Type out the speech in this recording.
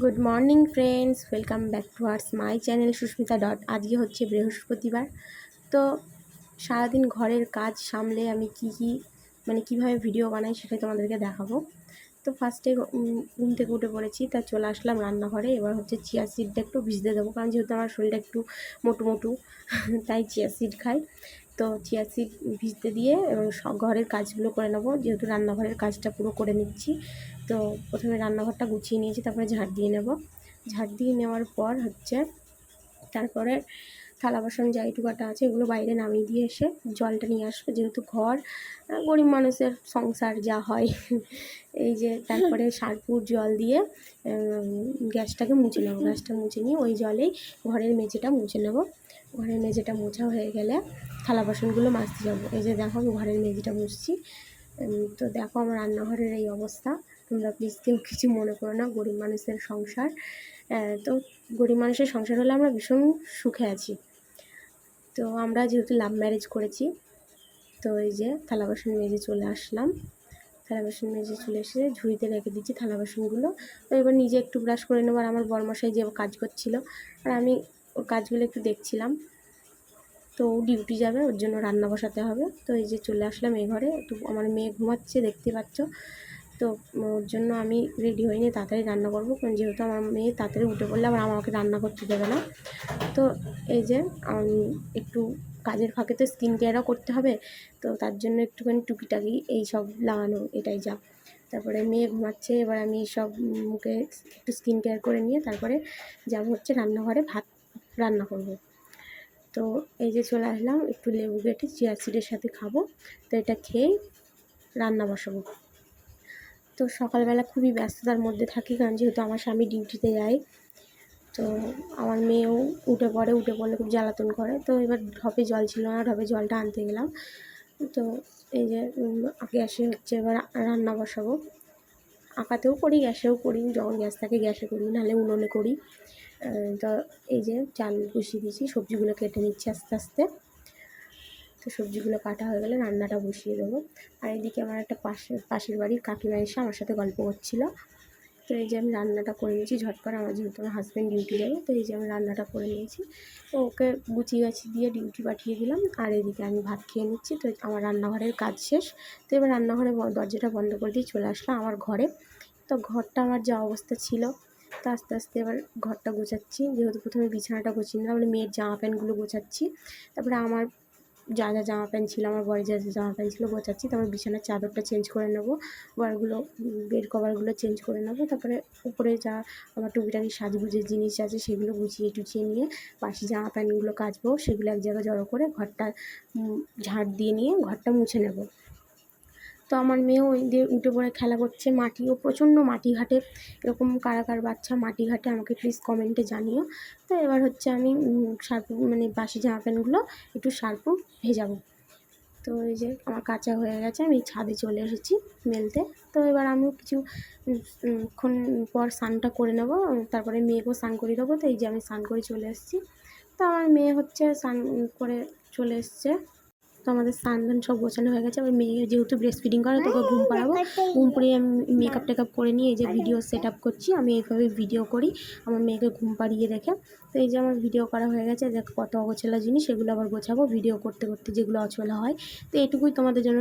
Good morning friends, welcome back towards my channel Sushmita dot. আজকে হচ্ছে বৃহস্পতিবার। তো সারাদিন ঘরের কাজ সামলে আমি কীভাবে ভিডিও বানাই সেটাই তোমাদেরকে দেখাবো। তো ফার্স্টে ঘুম থেকে উঠে পড়েছি, তা চলে আসলাম রান্নাঘরে। এবার হচ্ছে চিয়া সিডটা একটু ভিজতে দেবো, কারণ যেহেতু আমার শরীরটা একটু মোটু তাই চিয়া সিড খাই। তো চিয়া সিড ভিজতে দিয়ে ঘরের কাজগুলো করে নেবো, যেহেতু রান্নাঘরের কাজটা পুরো করে নিচ্ছি। তো প্রথমে রান্নাঘরটা গুছিয়ে নিয়েছি, তারপরে ঝাড় দিয়ে নেব। ঝাড় দিয়ে নেওয়ার পর তারপরে থালা বাসন যা একটু কাটা আছে এগুলো বাইরে নামিয়ে দিয়ে এসে জলটা নিয়ে আসবো, যেহেতু ঘর গরিব মানুষের সংসার যা হয় এই যে তারপরে সার্পুর জল দিয়ে গ্যাসটাকে মুছে নেবো। গ্যাসটা মুছে নিয়ে ওই জলেই ঘরের মেঝেটা মুছে নেব। ঘরের মেঝেটা মোছা হয়ে গেলে থালা বাসনগুলো মাজতে যাবো। এই যে দেখো আমি ঘরের মেঝেটা মুছছি। তো দেখো আমার রান্নাঘরের এই অবস্থা। তোমরা প্লিজ কেউ কিছু মনে করো না, গরিব মানুষের সংসার। তো গরিব মানুষের সংসার হলে আমরা ভীষণ সুখে আছি। তো আমরা যেহেতু লাভ ম্যারেজ করেছি, তো এই যে থালা বাসন মেজে চলে আসলাম। থালা বাসন মেজে চলে এসে ঝুড়িতে রেখে দিচ্ছি থালা বাসনগুলো। তো এবার নিজে একটু ব্রাশ করে নেবো। আর আমার বরমশাই যে কাজ করছিল, আর আমি ওর কাজগুলো একটু দেখছিলাম। তো ডিউটি যাবে, ওর জন্য রান্না বসাতে হবে। তো এই যে চলে আসলাম এই ঘরে। একটু আমার মেয়ে ঘুমাচ্ছে, দেখতে পাচ্ছ। তো ওর জন্য আমি রেডি হয়ে নিয়ে তাড়াতাড়ি রান্না করবো, কারণ যেহেতু আমার মেয়ে তাড়াতাড়ি উঠে পড়লে আবার আমাকে রান্না করতে দেবে না। তো এই যে আমি একটু কাজের ফাঁকে তো স্কিন কেয়ারও করতে হবে, তো তার জন্য একটুখানি টুকিটাকি এই সব লাগানো, এটাই যা। তারপরে মেয়ে ঘুমাচ্ছে, এবার আমি সব মুখে একটু স্কিন কেয়ার করে নিয়ে তারপরে যাবো হচ্ছে রান্নাঘরে ভাত রান্না করব। তো এই যে চলে আসলাম, একটু লেবু কেটে চিয়া সিডের সাথে খাবো। তো এটা খেয়েই রান্না বসাবো। তো সকালবেলা খুবই ব্যস্ততার মধ্যে থাকি, কারণ যেহেতু আমার স্বামী ডিউটিতে যায়। তো আমার মেয়েও উঠে পড়লে খুব জ্বালাতন করে। তো এবার ঢপে জল ছিল না, ঢপে জলটা আনতে গেলাম। তো এই যে গ্যাসে হচ্ছে এবার রান্না বসাবো। আঁকাতেও করি, গ্যাসেও করি, যখন গ্যাস থাকে গ্যাসে করি, নাহলে উনুনে করি। তো এই যে চাল বসিয়ে দিয়েছি, সবজিগুলো কেটে নিচ্ছি আস্তে আস্তে। তো সবজিগুলো কাটা হয়ে গেলে রান্নাটা বসিয়ে দেবো। আর এদিকে আমার একটা পাশের বাড়ির কাকিমা এসে আমার সাথে গল্প করছিল। তো এই যে আমি রান্নাটা করে নিয়েছি ঝটপট, আমার যেহেতু আমার হাজব্যান্ড ডিউটি যাবে। তো এই যে আমি রান্নাটা করে নিয়েছি। তো ওকে গুছিয়ে গাছি দিয়ে ডিউটি পাঠিয়ে দিলাম, আর এদিকে আমি ভাত খেয়ে নিচ্ছি। তো আমার রান্নাঘরের কাজ শেষ। তো এবার রান্নাঘরে দরজাটা বন্ধ করে দিয়ে চলে আসলাম আমার ঘরে। তো ঘরটা আমার যা অবস্থা ছিল, তো আস্তে আস্তে এবার ঘরটা গোছাচ্ছি। যেহেতু প্রথমে বিছানাটা গুছিয়ে নিলাম, মানে মেয়ের জামা প্যান্টগুলো গোছাচ্ছি। তারপরে আমার যা জামা প্যান্ট ছিল, আমার বরের যা জামা প্যান্ট ছিল গোছাচ্ছি। তারপর বিছানার চাদরটা চেঞ্জ করে নেবো, বেড কভারগুলো চেঞ্জ করে নেবো। তারপরে উপরে যা আমার টুকিটাকি সাজগুজের জিনিস আছে সেগুলো গুছিয়ে টুছিয়ে নিয়ে বাসি জামা প্যান্টগুলো কাচবো, সেগুলো এক জায়গায় জড়ো করে ঘরটা ঝাড় দিয়ে নিয়ে ঘরটা মুছে নেব। তো আমার মেয়েও ওই দিয়ে উঠে পড়ে খেলা করছে। মাটিও প্রচণ্ড মাটি ঘাটে, এরকম কার বাচ্চা মাটি ঘাটে আমাকে প্লিজ কমেন্টে জানিও। তো এবার হচ্ছে আমি সার্ফ বাসি জামা প্যান্টগুলো একটু সার্ফ ভেজাবো। তো এই যে আমার কাঁচা হয়ে গেছে, আমি ছাদে চলে এসেছি মেলতে। তো এবার আমিও কিছুক্ষণ পর স্নানটা করে নেব, তারপরে মেয়েকেও স্নান করিয়ে দেবো। তো এই যে আমি স্নান করে চলে এসেছি। তো আমার মেয়ে হচ্ছে স্নান করে চলে এসছে। তো আমাদের স্নান ধান সব গোছানো হয়ে গেছে। আমার মেয়ে যেহেতু ব্রেস্ট ফিডিং করে, তোকে ঘুম পাড়াবো। ঘুম পাড়িয়ে আমি মেকআপ টেকআপ করে নিয়ে এই যে ভিডিও সেট আপ করছি। আমি এইভাবে ভিডিও করি আমার মেয়েকে ঘুম পাড়িয়ে রেখে। তো এই যে আমার ভিডিও করা হয়ে গেছে। দেখ কত অগোছালো জিনিস, সেগুলো আবার গোছাবো ভিডিও করতে করতে, যেগুলো অচলা হয়। তো এটুকুই তোমাদের জন্য।